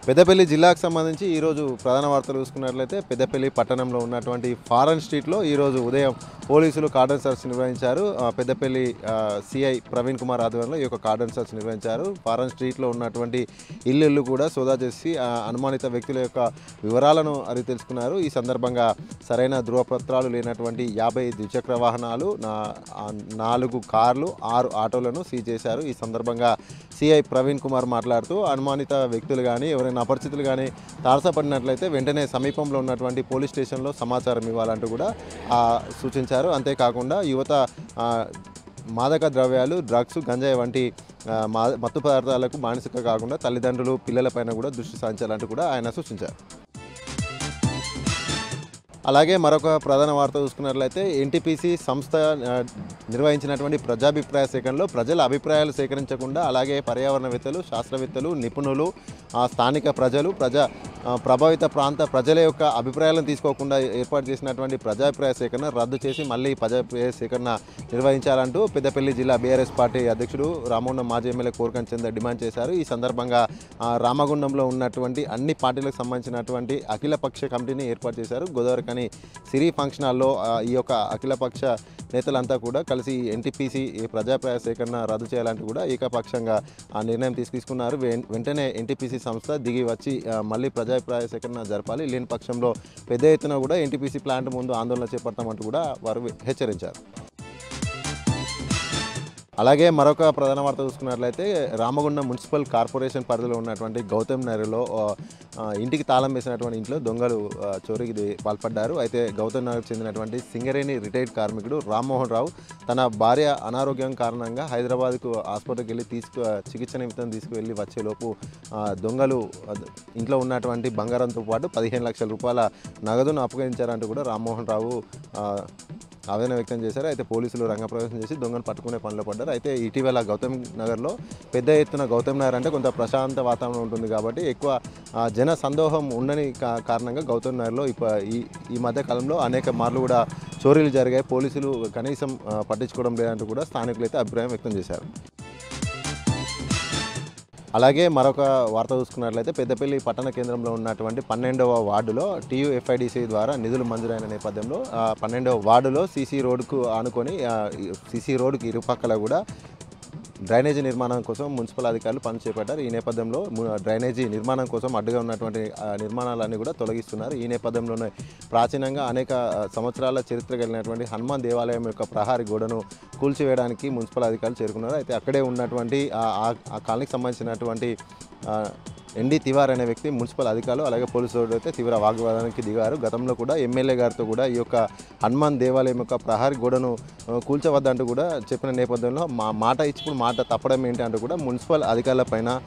పెద్దపల్లి జిల్లాకు సంబంధించి ఈరోజు ప్రధాన వార్తలు చూసుకున్నట్లయితే పెద్దపల్లి పట్టణంలో ఉన్నటువంటి ఫారెన్ స్ట్రీట్లో ఈరోజు ఉదయం పోలీసులు కార్డన్ సర్చ్ నిర్వహించారు. పెద్దపల్లి సిఐ ప్రవీణ్ కుమార్ ఆధ్వర్యంలో ఈ యొక్క కార్డన్ సర్చ్ నిర్వహించారు. ఫారెన్ స్ట్రీట్లో ఉన్నటువంటి ఇల్లు కూడా సోదా చేసి అనుమానిత వ్యక్తుల యొక్క వివరాలను అడిగి తెలుసుకున్నారు. ఈ సందర్భంగా సరైన ధృవపత్రాలు లేనటువంటి 50 ద్విచక్ర వాహనాలు, 4 కార్లు, 6 ఆటోలను సీజ్ చేశారు. ఈ సందర్భంగా సిఐ ప్రవీణ్ కుమార్ మాట్లాడుతూ అనుమానిత వ్యక్తులు కానీ ఎవరైనా అపరిచితులు కానీ తారసపడినట్లయితే వెంటనే సమీపంలో ఉన్నటువంటి పోలీస్ స్టేషన్లో సమాచారం ఇవ్వాలంటూ కూడా సూచించారు. అంతేకాకుండా యువత మాదక ద్రవ్యాలు, డ్రగ్స్, గంజాయి వంటి మత్తు పదార్థాలకు బానిసగా కాకుండా తల్లిదండ్రులు, పిల్లలపైన కూడా దృష్టి సారించాలంటూ కూడా ఆయన సూచించారు. అలాగే మరొక ప్రధాన వార్త చూసుకున్నట్లయితే ఎన్టీపీసీ సంస్థ నిర్వహించినటువంటి ప్రజాభిప్రాయ సేకరణలో ప్రజల అభిప్రాయాలు సేకరించకుండా అలాగే పర్యావరణవేత్తలు, శాస్త్రవేత్తలు, నిపుణులు, స్థానిక ప్రజలు, ప్రభావిత ప్రాంత ప్రజల యొక్క అభిప్రాయాలను తీసుకోకుండా ఏర్పాటు చేసినటువంటి ప్రజాభిప్రాయ సేకరణ రద్దు చేసి మళ్ళీ ప్రజాభిప్రాయ సేకరణ నిర్వహించాలంటూ పెద్దపల్లి జిల్లా బీఆర్ఎస్ పార్టీ అధ్యక్షుడు రామగుండం మాజీ ఎమ్మెల్యే కోరకంటి చందర్ డిమాండ్ చేశారు. ఈ సందర్భంగా రామగుండంలో ఉన్నటువంటి అన్ని పార్టీలకు సంబంధించినటువంటి అఖిలపక్ష కమిటీని ఏర్పాటు చేశారు. గోదావరి కానీ సిరి ఫంక్షన్ హాల్లో ఈ యొక్క అఖిలపక్ష నేతలంతా కూడా కలిసి ఎన్టీపీసీ ప్రజాభిప్రాయ సేకరణ రద్దు చేయాలంటూ కూడా ఏకపక్షంగా ఆ నిర్ణయం తీసుకున్నారు. వెంటనే ఎన్టీపీసీ సంస్థ దిగి వచ్చి మళ్ళీ ప్రజాభిప్రాయ సేకరణ జరపాలి, లేని పక్షంలో పెద్ద ఎత్తున కూడా ఎన్టీపీసీ ప్లాంట్ ముందు ఆందోళన చేపడతామంటూ కూడా వారు హెచ్చరించారు. అలాగే మరొక ప్రధాన వార్త చూసుకున్నట్లయితే రామగుండం మున్సిపల్ కార్పొరేషన్ పరిధిలో ఉన్నటువంటి గౌతమ్ నగర్లో ఇంటికి తాళం వేసినటువంటి ఇంట్లో దొంగలు చోరీకి పాల్పడ్డారు. అయితే గౌతమ్ నగర్ చెందినటువంటి సింగరేణి రిటైర్డ్ కార్మికుడు రామ్మోహన్ రావు తన భార్య అనారోగ్యం కారణంగా హైదరాబాద్కు హాస్పిటల్కి వెళ్ళి చికిత్స నిమిత్తం తీసుకువెళ్ళి వచ్చేలోపు దొంగలు ఇంట్లో ఉన్నటువంటి బంగారంతో పాటు 15 లక్షల రూపాయల నగదును అప్పగించారంటూ కూడా రామ్మోహన్ రావు ఆవేదన వ్యక్తం చేశారు. అయితే పోలీసులు రంగప్రవేశం చేసి దొంగను పట్టుకునే పనిలో పడ్డారు. అయితే ఇటీవల గౌతమ్ నగర్లో పెద్ద ఎత్తున గౌతమ్ నగర్ అంటే కొంత ప్రశాంత వాతావరణం ఉంటుంది కాబట్టి ఎక్కువ జన సందోహం ఉండని కారణంగా గౌతమ్ నగర్లో ఈ మధ్య కాలంలో అనేక మార్లు కూడా చోరీలు జరిగాయి. పోలీసులు కనీసం పట్టించుకోవడం లేదంటూ కూడా స్థానికులు అయితే అభిప్రాయం వ్యక్తం చేశారు. అలాగే మరొక వార్త చూసుకున్నట్లయితే పెద్దపల్లి పట్టణ కేంద్రంలో ఉన్నటువంటి 12వ వార్డులో TUFIDC ద్వారా నిధులు మంజూరైన నేపథ్యంలో 12వ వార్డులో సీసీ రోడ్డుకు ఆనుకొని సీసీ రోడ్డుకి ఇరుపక్కల కూడా డ్రైనేజీ నిర్మాణం కోసం మున్సిపల్ అధికారులు పని చేపట్టారు. ఈ నేపథ్యంలో డ్రైనేజీ నిర్మాణం కోసం అడ్డుగా ఉన్నటువంటి నిర్మాణాలన్నీ కూడా తొలగిస్తున్నారు. ఈ నేపథ్యంలోనే ప్రాచీనంగా అనేక సంవత్సరాల చరిత్ర కలిగినటువంటి హనుమాన్ దేవాలయం యొక్క ప్రహారీ గోడను కూల్చివేయడానికి మున్సిపల్ అధికారులు చేరుకున్నారు. అయితే అక్కడే ఉన్నటువంటి ఆ కాలనీకి సంబంధించినటువంటి ND తివార్ అనే వ్యక్తి మున్సిపల్ అధికారులు అలాగే పోలీసులు అయితే తీవ్ర వాగ్వాదానికి దిగారు. గతంలో కూడా ఎమ్మెల్యే గారితో కూడా ఈ యొక్క హనుమాన్ దేవాలయం యొక్క ప్రహారీ గోడను కూల్చవద్దంటూ కూడా చెప్పిన నేపథ్యంలో మాట ఇచ్చినప్పుడు మాట తప్పడం ఏంటి అంటూ కూడా మున్సిపల్ అధికారులపైన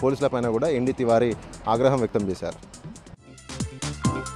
పోలీసులపైన కూడా ND తివారీ ఆగ్రహం వ్యక్తం చేశారు.